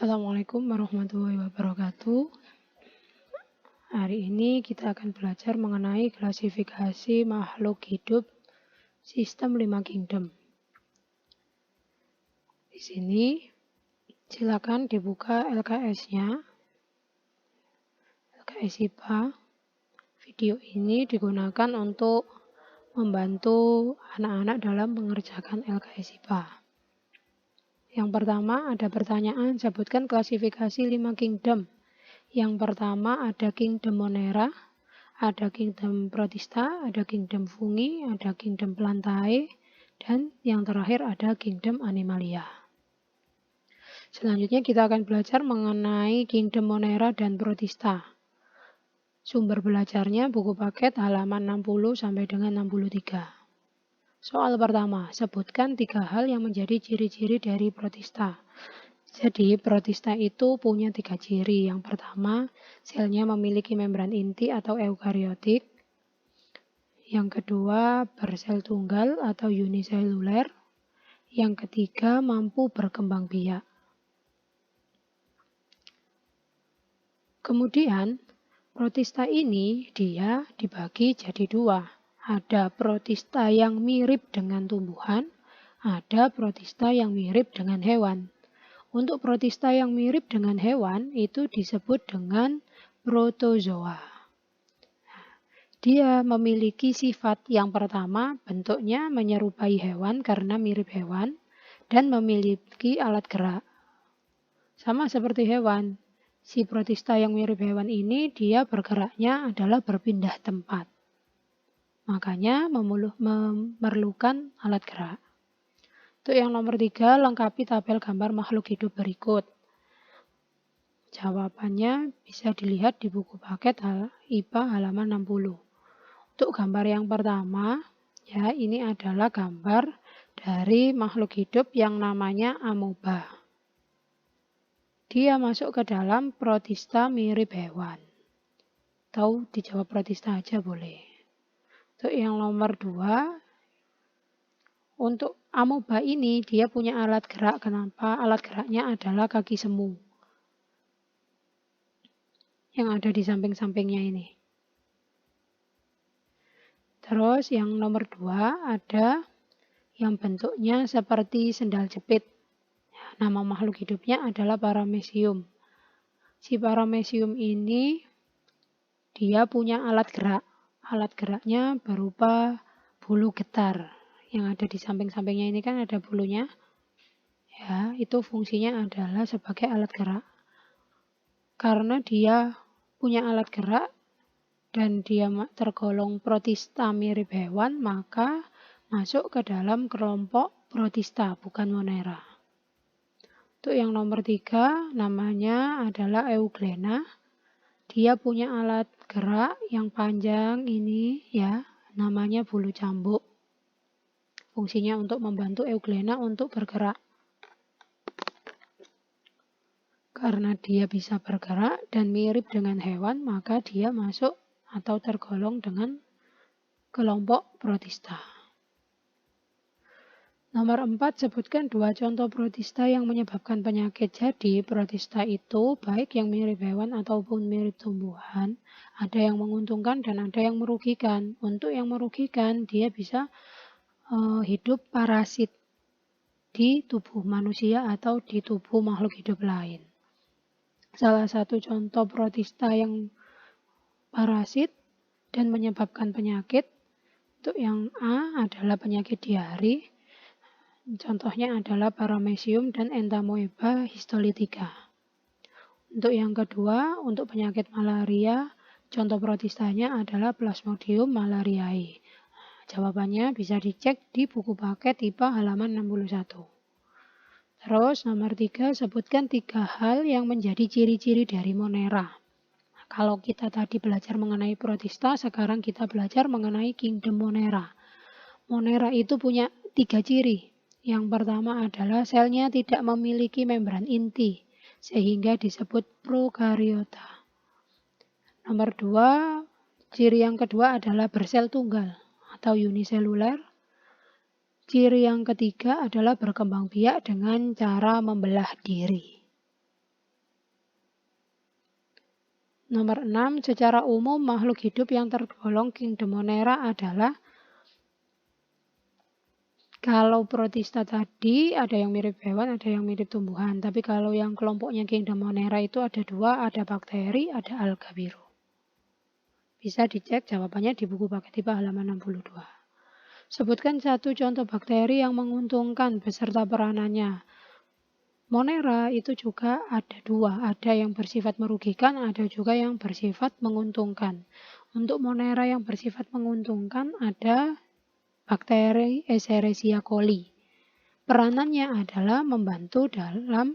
Assalamualaikum warahmatullahi wabarakatuh. Hari ini kita akan belajar mengenai klasifikasi makhluk hidup sistem 5 kingdom. Di sini silakan dibuka LKS-nya, LKS IPA. Video ini digunakan untuk membantu anak-anak dalam mengerjakan LKS IPA. Yang pertama ada pertanyaan, sebutkan klasifikasi 5 kingdom. Yang pertama ada kingdom Monera, ada kingdom Protista, ada kingdom Fungi, ada kingdom Plantae, dan yang terakhir ada kingdom Animalia. Selanjutnya kita akan belajar mengenai kingdom Monera dan Protista. Sumber belajarnya buku paket halaman 60 sampai dengan 63. Soal pertama, sebutkan 3 hal yang menjadi ciri-ciri dari Protista. Jadi, Protista itu punya 3 ciri. Yang pertama, selnya memiliki membran inti atau eukariotik. Yang kedua, bersel tunggal atau uniseluler. Yang ketiga, mampu berkembang biak. Kemudian, Protista ini dia dibagi jadi 2. Ada Protista yang mirip dengan tumbuhan, ada Protista yang mirip dengan hewan. Untuk Protista yang mirip dengan hewan itu disebut dengan protozoa. Dia memiliki sifat yang pertama, bentuknya menyerupai hewan karena mirip hewan dan memiliki alat gerak. Sama seperti hewan, si Protista yang mirip hewan ini dia bergeraknya adalah berpindah tempat. Makanya memerlukan alat gerak. Untuk yang nomor 3, lengkapi tabel gambar makhluk hidup berikut. Jawabannya bisa dilihat di buku paket IPA halaman 60. Untuk gambar yang pertama, ya ini adalah gambar dari makhluk hidup yang namanya amoeba. Dia masuk ke dalam Protista mirip hewan. Atau dijawab Protista aja boleh. Untuk yang nomor 2, untuk amoeba ini dia punya alat gerak. Kenapa? Alat geraknya adalah kaki semu yang ada di samping-sampingnya ini. Terus yang nomor 2 ada yang bentuknya seperti sendal jepit. Nama makhluk hidupnya adalah Paramecium. Si Paramecium ini dia punya alat gerak. Alat geraknya berupa bulu getar. Yang ada di samping-sampingnya ini kan ada bulunya. Ya, itu fungsinya adalah sebagai alat gerak. Karena dia punya alat gerak dan dia tergolong Protista mirip hewan, maka masuk ke dalam kelompok Protista, bukan Monera. Untuk yang nomor 3, namanya adalah Euglena. Dia punya alat gerak yang panjang ini ya, namanya bulu cambuk. Fungsinya untuk membantu Euglena untuk bergerak. Karena dia bisa bergerak dan mirip dengan hewan, maka dia masuk atau tergolong dengan kelompok Protista. Nomor 4, sebutkan 2 contoh Protista yang menyebabkan penyakit. Jadi, Protista itu baik yang mirip hewan ataupun mirip tumbuhan, ada yang menguntungkan dan ada yang merugikan. Untuk yang merugikan, dia bisa hidup parasit di tubuh manusia atau di tubuh makhluk hidup lain. Salah satu contoh Protista yang parasit dan menyebabkan penyakit, untuk yang A adalah penyakit diare. Contohnya adalah Paramecium dan Entamoeba histolytica. Untuk yang kedua, untuk penyakit malaria, contoh protistanya adalah Plasmodium malariae. Jawabannya bisa dicek di buku paket IPA halaman 61. Terus nomor 3, sebutkan 3 hal yang menjadi ciri-ciri dari Monera. Kalau kita tadi belajar mengenai Protista, sekarang kita belajar mengenai kingdom Monera. Monera itu punya 3 ciri. Yang pertama adalah selnya tidak memiliki membran inti, sehingga disebut prokariota. Nomor 2, ciri yang kedua adalah bersel tunggal atau uniseluler. Ciri yang ketiga adalah berkembang biak dengan cara membelah diri. Nomor 6, secara umum makhluk hidup yang tergolong kingdom Monera adalah, kalau protista tadi ada yang mirip hewan, ada yang mirip tumbuhan. Tapi kalau yang kelompoknya kingdom Monera itu ada 2, ada bakteri, ada alga biru. Bisa dicek jawabannya di buku paket IPA halaman 62. Sebutkan satu contoh bakteri yang menguntungkan beserta peranannya. Monera itu juga ada 2, ada yang bersifat merugikan, ada juga yang bersifat menguntungkan. Untuk Monera yang bersifat menguntungkan ada bakteri Escherichia coli. Peranannya adalah membantu dalam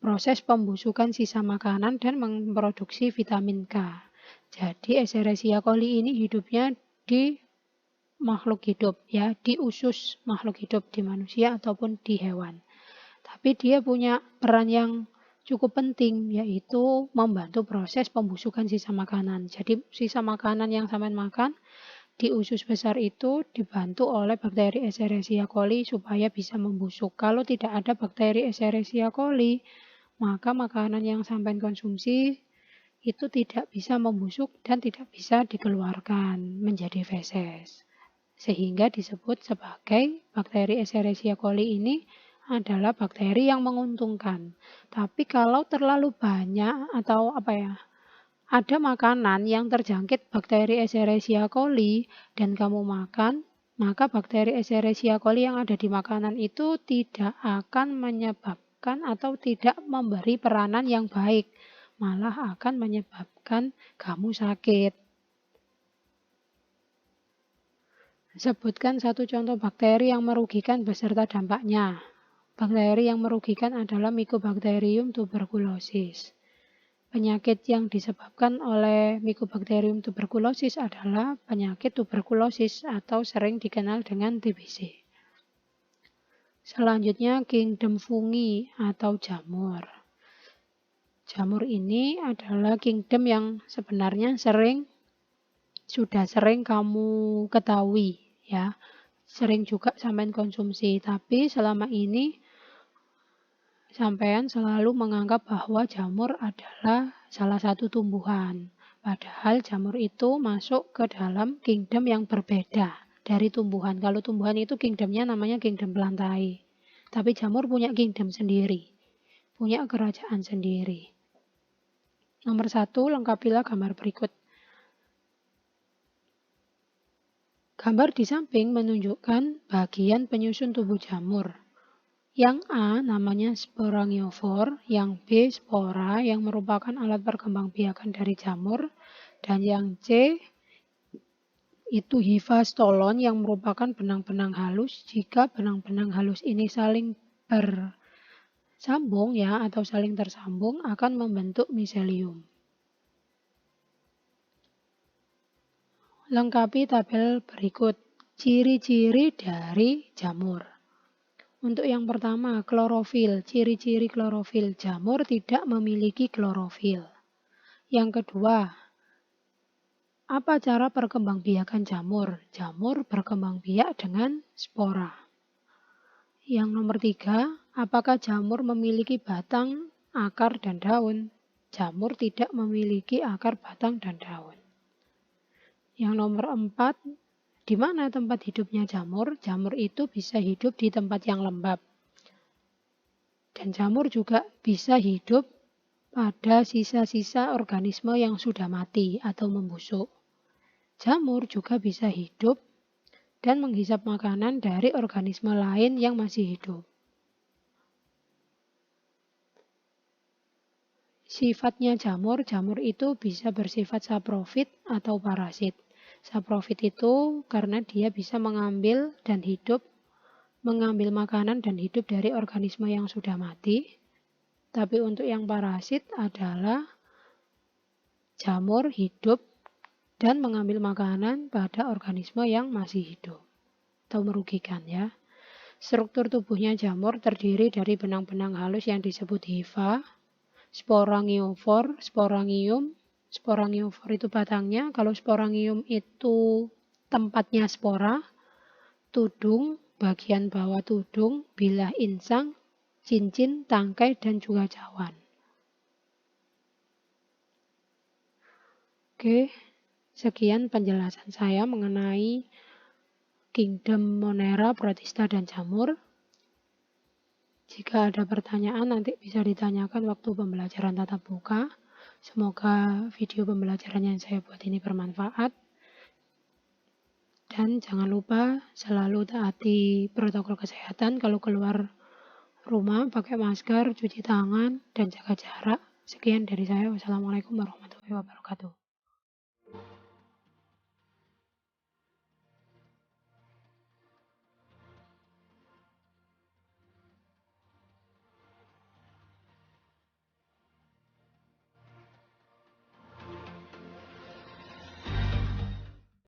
proses pembusukan sisa makanan dan memproduksi vitamin K. Jadi Escherichia coli ini hidupnya di makhluk hidup, ya, di usus makhluk hidup, di manusia ataupun di hewan. Tapi dia punya peran yang cukup penting, yaitu membantu proses pembusukan sisa makanan. Jadi sisa makanan yang sampean makan di usus besar itu dibantu oleh bakteri Escherichia coli supaya bisa membusuk. Kalau tidak ada bakteri Escherichia coli, maka makanan yang sampean konsumsi itu tidak bisa membusuk dan tidak bisa dikeluarkan menjadi feses. Sehingga disebut sebagai bakteri Escherichia coli ini adalah bakteri yang menguntungkan. Tapi kalau terlalu banyak atau ada makanan yang terjangkit bakteri Escherichia coli dan kamu makan, maka bakteri Escherichia coli yang ada di makanan itu tidak akan menyebabkan atau tidak memberi peranan yang baik, malah akan menyebabkan kamu sakit. Sebutkan satu contoh bakteri yang merugikan beserta dampaknya. Bakteri yang merugikan adalah Mycobacterium tuberculosis. Penyakit yang disebabkan oleh Mycobacterium tuberculosis adalah penyakit tuberkulosis atau sering dikenal dengan TBC. Selanjutnya kingdom fungi atau jamur. Jamur ini adalah kingdom yang sebenarnya sudah sering kamu ketahui, ya. Sering juga sampean konsumsi, tapi selama ini sampean selalu menganggap bahwa jamur adalah salah satu tumbuhan. Padahal jamur itu masuk ke dalam kingdom yang berbeda dari tumbuhan. Kalau tumbuhan itu kingdomnya namanya kingdom plantae. Tapi jamur punya kingdom sendiri, punya kerajaan sendiri. Nomor 1, lengkapilah gambar berikut. Gambar di samping menunjukkan bagian penyusun tubuh jamur. Yang A namanya sporangiofor, yang B spora yang merupakan alat perkembangbiakan dari jamur, dan yang C itu hifa stolon yang merupakan benang-benang halus. Jika benang-benang halus ini saling bersambung, ya, atau saling tersambung akan membentuk miselium. Lengkapi tabel berikut. Ciri-ciri dari jamur. Untuk yang pertama, klorofil. Ciri-ciri klorofil. Jamur tidak memiliki klorofil. Yang kedua, apa cara perkembangbiakan jamur? Jamur berkembangbiak dengan spora. Yang nomor 3, apakah jamur memiliki batang, akar, dan daun? Jamur tidak memiliki akar, batang, dan daun. Yang nomor 4, di mana tempat hidupnya jamur? Jamur itu bisa hidup di tempat yang lembab. Dan jamur juga bisa hidup pada sisa-sisa organisme yang sudah mati atau membusuk. Jamur juga bisa hidup dan menghisap makanan dari organisme lain yang masih hidup. Sifatnya jamur itu bisa bersifat saprofit atau parasit. Saprofit itu karena dia bisa mengambil makanan dan hidup dari organisme yang sudah mati. Tapi untuk yang parasit adalah jamur hidup dan mengambil makanan pada organisme yang masih hidup atau merugikan, ya. Struktur tubuhnya jamur terdiri dari benang-benang halus yang disebut hifa, sporangiofor, sporangium. Sporangiofor itu batangnya, kalau sporangium itu tempatnya spora, tudung, bagian bawah tudung, bilah insang, cincin, tangkai, dan juga cawan. Oke, sekian penjelasan saya mengenai Kingdom Monera, Protista, dan Jamur. Jika ada pertanyaan nanti bisa ditanyakan waktu pembelajaran tatap muka. Semoga video pembelajaran yang saya buat ini bermanfaat. Dan jangan lupa selalu taati protokol kesehatan kalau keluar rumah, pakai masker, cuci tangan, dan jaga jarak. Sekian dari saya. Wassalamualaikum warahmatullahi wabarakatuh.